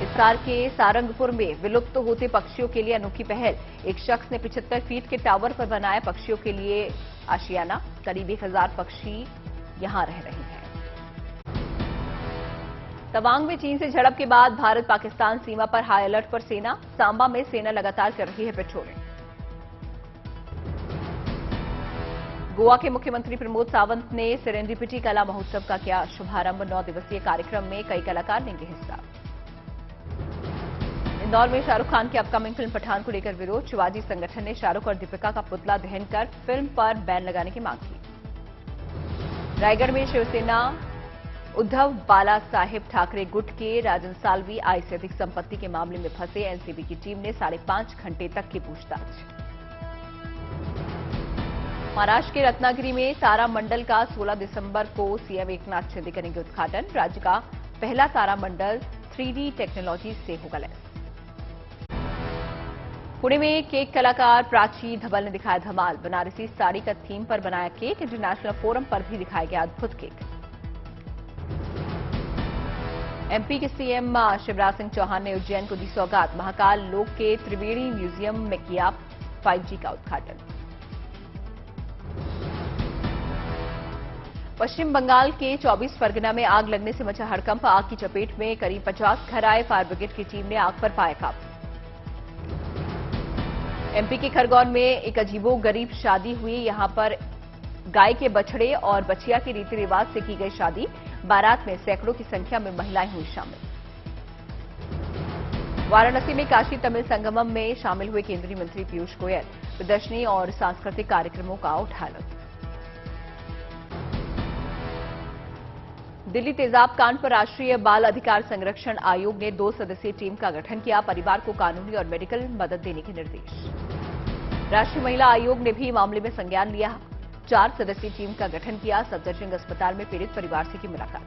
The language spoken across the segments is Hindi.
हिसार के सारंगपुर में विलुप्त होते पक्षियों के लिए अनोखी पहल। एक शख्स ने 75 फीट के टावर पर बनाया पक्षियों के लिए आशियाना। करीब 1000 पक्षी यहां रह रहे हैं। तवांग में चीन से झड़प के बाद भारत पाकिस्तान सीमा पर हाई अलर्ट पर सेना। सांबा में सेना लगातार कर रही है पेट्रोलिंग। गोवा के मुख्यमंत्री प्रमोद सावंत ने सेरेंडिपिटी कला महोत्सव का किया शुभारंभ। 9 दिवसीय कार्यक्रम में कई कलाकार लेंगे हिस्सा। इंदौर में शाहरुख खान की अपकमिंग फिल्म पठान को लेकर विरोध। शिवाजी संगठन ने शाहरुख और दीपिका का पुतला दहन कर फिल्म पर बैन लगाने की मांग की। रायगढ़ में शिवसेना उद्धव बाला साहेब ठाकरे गुट के राजन साल्वी आय से अधिक संपत्ति के मामले में फंसे। एनसीबी की टीम ने 5.5 घंटे तक की पूछताछ। महाराष्ट्र के रत्नागिरी में तारामंडल का 16 दिसंबर को सीएम एकनाथ शिंदे करेंगे उद्घाटन। राज्य का पहला तारामंडल 3D टेक्नोलॉजी से होगा लैस। पुणे में केक कलाकार प्राची धवल ने दिखाया धमाल। बनारसी साड़ी का थीम पर बनाया केक। इंटरनेशनल फोरम पर भी दिखाया गया अद्भुत केक। एमपी के सीएम शिवराज सिंह चौहान ने उज्जैन को दी सौगात। महाकाल लोक के त्रिवेणी म्यूजियम में किया 5G का उद्घाटन। पश्चिम बंगाल के 24 परगना में आग लगने से मचा हड़कंप। आग की चपेट में करीब 50 घर आए। फायर ब्रिगेड की टीम ने आग पर पाया काबू। एमपी के खरगोन में एक अजीबोगरीब शादी हुई। यहां पर गाय के बछड़े और बछिया के रीति रिवाज से की गई शादी। बारात में सैकड़ों की संख्या में महिलाएं हुई शामिल। वाराणसी में काशी तमिल संगमम में शामिल हुए केंद्रीय मंत्री पीयूष गोयल। प्रदर्शनी और सांस्कृतिक कार्यक्रमों का उठा लुत्फ। दिल्ली तेजाब कांड पर राष्ट्रीय बाल अधिकार संरक्षण आयोग ने 2 सदस्यीय टीम का गठन किया। परिवार को कानूनी और मेडिकल मदद देने के निर्देश। राष्ट्रीय महिला आयोग ने भी मामले में संज्ञान लिया। 4 सदस्यीय टीम का गठन किया। सफदरजंग अस्पताल में पीड़ित परिवार से की मुलाकात।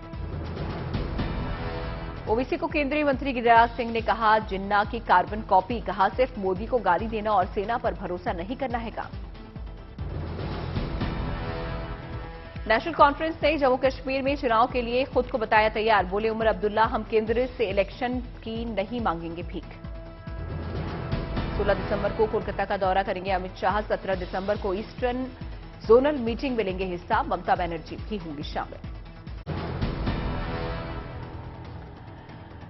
ओबीसी को केंद्रीय मंत्री गिरिराज सिंह ने कहा जिन्ना की कार्बन कॉपी। कहा सिर्फ मोदी को गाली देना और सेना पर भरोसा नहीं करना है काम। नेशनल कॉन्फ्रेंस ने जम्मू कश्मीर में चुनाव के लिए खुद को बताया तैयार। बोले उमर अब्दुल्ला हम केंद्र से इलेक्शन की नहीं मांगेंगे भीख। 16 दिसंबर को कोलकाता का दौरा करेंगे अमित शाह। 17 दिसंबर को ईस्टर्न जोनल मीटिंग में लेंगे हिस्सा। ममता बनर्जी भी होंगी शामिल।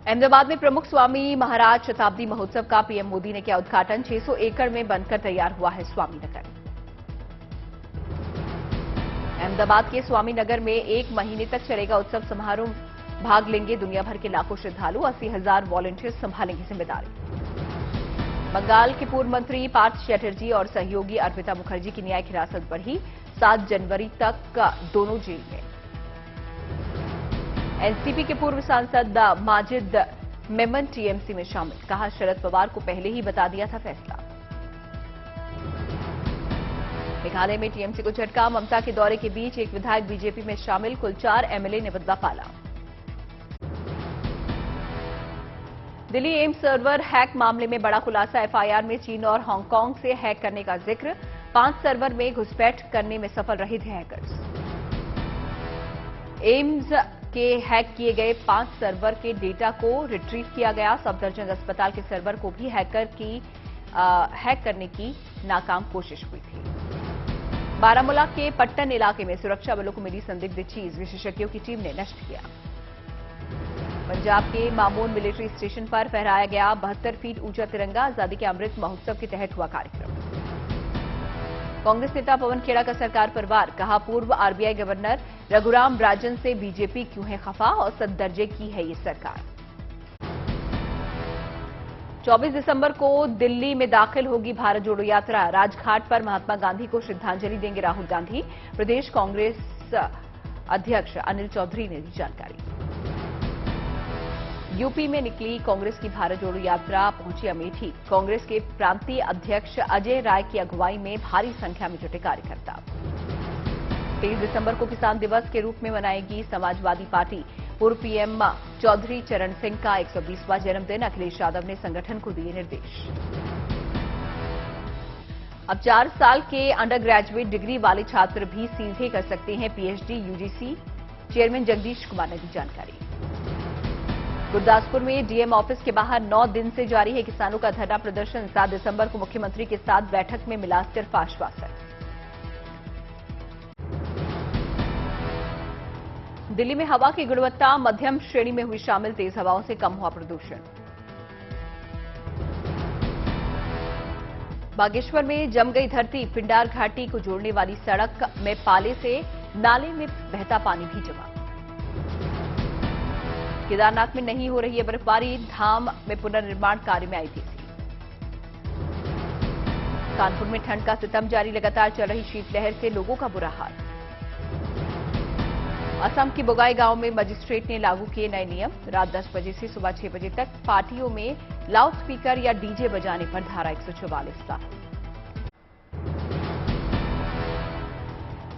अहमदाबाद में प्रमुख स्वामी महाराज शताब्दी महोत्सव का पीएम मोदी ने किया उद्घाटन। 600 एकड़ में बनकर तैयार हुआ है स्वामी नगर। अहमदाबाद के स्वामी नगर में 1 महीने तक चलेगा उत्सव समारोह। भाग लेंगे दुनिया भर के लाखों श्रद्धालु। 80,000 वॉलंटियर्स संभालेंगे जिम्मेदारी। बंगाल के पूर्व मंत्री पार्थ चैटर्जी और सहयोगी अर्पिता मुखर्जी की न्यायिक हिरासत बढ़ी। 7 जनवरी तक दोनों जेल में। एनसीपी के पूर्व सांसद माजिद मेमन टीएमसी में शामिल। कहा शरद पवार को पहले ही बता दिया था फैसला। मेघालय में टीएमसी को झटका। ममता के दौरे के बीच एक विधायक बीजेपी में शामिल। कुल 4 एमएलए ने बदला पाला। दिल्ली एम्स सर्वर हैक मामले में बड़ा खुलासा। एफआईआर में चीन और हांगकांग से हैक करने का जिक्र। 5 सर्वर में घुसपैठ करने में सफल रहे थे हैकर्स। एम्स के हैक किए गए 5 सर्वर के डेटा को रिट्रीव किया गया। सफदरजंग अस्पताल के सर्वर को भी हैक करने की नाकाम कोशिश हुई थी। बारामूला के पट्टन इलाके में सुरक्षा बलों को मिली संदिग्ध चीज विशेषज्ञों की टीम ने नष्ट किया। पंजाब के मामून मिलिट्री स्टेशन पर फहराया गया 72 फीट ऊंचा तिरंगा। आजादी के अमृत महोत्सव के तहत हुआ कार्यक्रम। कांग्रेस नेता पवन खेड़ा का सरकार पर वार। कहा पूर्व आरबीआई गवर्नर रघुराम राजन से बीजेपी क्यों है खफा। औसत दर्जे की है ये सरकार। 24 दिसंबर को दिल्ली में दाखिल होगी भारत जोड़ो यात्रा। राजघाट पर महात्मा गांधी को श्रद्धांजलि देंगे राहुल गांधी। प्रदेश कांग्रेस अध्यक्ष अनिल चौधरी ने दी जानकारी। यूपी में निकली कांग्रेस की भारत जोड़ो यात्रा पहुंची अमेठी। कांग्रेस के प्रांतीय अध्यक्ष अजय राय की अगुवाई में भारी संख्या में जुटे कार्यकर्ता। 23 दिसंबर को किसान दिवस के रूप में मनाएगी समाजवादी पार्टी। पूर्व पीएम चौधरी चरण सिंह का 120वां जन्मदिन। अखिलेश यादव ने संगठन को दिए निर्देश। अब 4 साल के अंडर ग्रेजुएट डिग्री वाले छात्र भी सीधे कर सकते हैं PhD. UGC chairman Jagdish Kumar ने दी जानकारी। गुरदासपुर में डीएम ऑफिस के बाहर 9 दिन से जारी है किसानों का धरना प्रदर्शन। 7 दिसंबर को मुख्यमंत्री के साथ बैठक में मिला सिर्फ आश्वासन। दिल्ली में हवा की गुणवत्ता मध्यम श्रेणी में हुई शामिल। तेज हवाओं से कम हुआ प्रदूषण। बागेश्वर में जम गई धरती। पिंडार घाटी को जोड़ने वाली सड़क में पाले से नाले में बहता पानी भी जमा। केदारनाथ में नहीं हो रही है बर्फबारी। धाम में पुनर्निर्माण कार्य में आई तेजी। कानपुर में ठंड का सितम जारी। लगातार चल रही शीतलहर से लोगों का बुरा हाल। असम के बोगाई गांव में मजिस्ट्रेट ने लागू किए नए नियम। रात 10 बजे से सुबह 6 बजे तक पार्टियों में लाउडस्पीकर या डीजे बजाने पर धारा 144 लागू।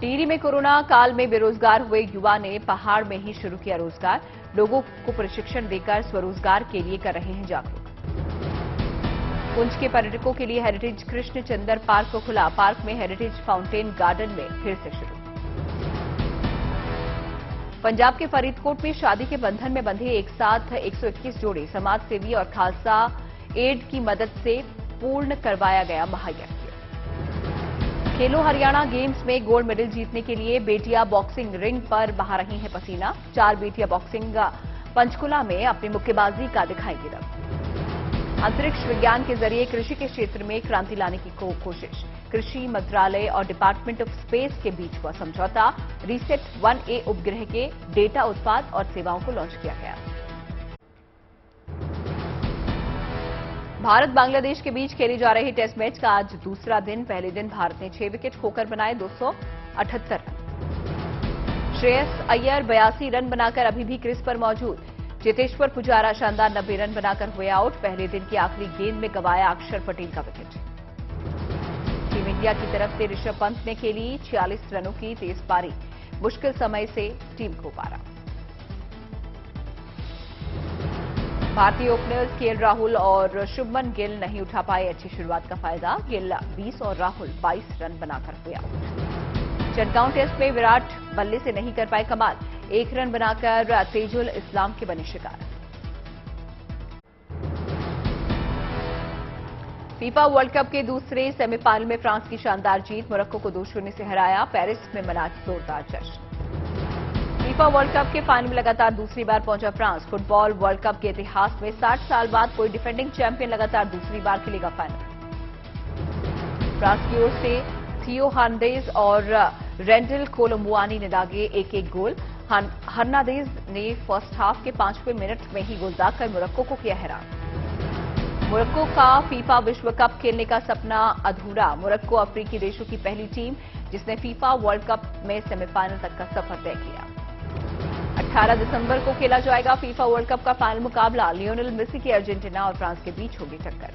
टिहरी में कोरोना काल में बेरोजगार हुए युवा ने पहाड़ में ही शुरू किया रोजगार। लोगों को प्रशिक्षण देकर स्वरोजगार के लिए कर रहे हैं जागरूक। पुंछ के पर्यटकों के लिए हेरिटेज कृष्ण चंदर पार्क को खुला। पार्क में हेरिटेज फाउंटेन गार्डन में फिर से शुरू। पंजाब के फरीदकोट में शादी के बंधन में बंधे एक साथ 121 जोड़े। समाजसेवी और खालसा एड की मदद से पूर्ण करवाया गया महायज्ञ। खेलो हरियाणा गेम्स में गोल्ड मेडल जीतने के लिए बेटियां बॉक्सिंग रिंग पर बहा रही हैं पसीना। 4 बेटियां बॉक्सिंग पंचकुला में अपनी मुक्केबाजी का दिखाएंगी दम। अंतरिक्ष विज्ञान के जरिए कृषि के क्षेत्र में क्रांति लाने की कोशिश। कृषि मंत्रालय और डिपार्टमेंट ऑफ स्पेस के बीच हुआ समझौता। रीसेट 1A उपग्रह के डेटा उत्पाद और सेवाओं को लॉन्च किया गया। भारत बांग्लादेश के बीच खेले जा रहे टेस्ट मैच का आज दूसरा दिन। पहले दिन भारत ने 6 विकेट खोकर बनाए 278 रन। श्रेयस अय्यर 82 रन बनाकर अभी भी क्रीज पर मौजूद। चेतेश्वर पुजारा शानदार 90 रन बनाकर हुए आउट। पहले दिन की आखिरी गेंद में गंवाया अक्षर पटेल का विकेट। टीम इंडिया की तरफ से ऋषभ पंत ने खेली 46 रनों की तेज पारी। मुश्किल समय से टीम को पारा। भारतीय ओपनर्स केएल राहुल और शुभमन गिल नहीं उठा पाए अच्छी शुरुआत का फायदा। गिल 20 और राहुल 22 रन बनाकर हुए आउट। चटगांव टेस्ट में विराट बल्ले से नहीं कर पाए कमाल। 1 रन बनाकर तेजुल इस्लाम के बने शिकार। फीफा वर्ल्ड कप के दूसरे सेमीफाइनल में फ्रांस की शानदार जीत। मोरक्को को 2-0 से हराया। पेरिस में मना जोरदार जश्न। फीफा वर्ल्ड कप के फाइनल में लगातार दूसरी बार पहुंचा फ्रांस। फुटबॉल वर्ल्ड कप के इतिहास में 60 साल बाद कोई डिफेंडिंग चैंपियन लगातार दूसरी बार खेलेगा फाइनल। फ्रांस की ओर से थियो हर्नांडेज और रेंडल कोलोमुआनी ने दागे 1-1 गोल। हर्नांडेज ने फर्स्ट हाफ के 5वें मिनट में ही गोल दागकर मोरक्को को किया हैरान। मोरक्को का फीफा विश्व कप खेलने का सपना अधूरा। मोरक्को अफ्रीकी देशों की पहली टीम जिसने फीफा वर्ल्ड कप में सेमीफाइनल तक का सफर तय किया। 18 दिसंबर को खेला जाएगा फीफा वर्ल्ड कप का फाइनल मुकाबला। लियोनेल मेसी की अर्जेंटीना और फ्रांस के बीच होगी टक्कर।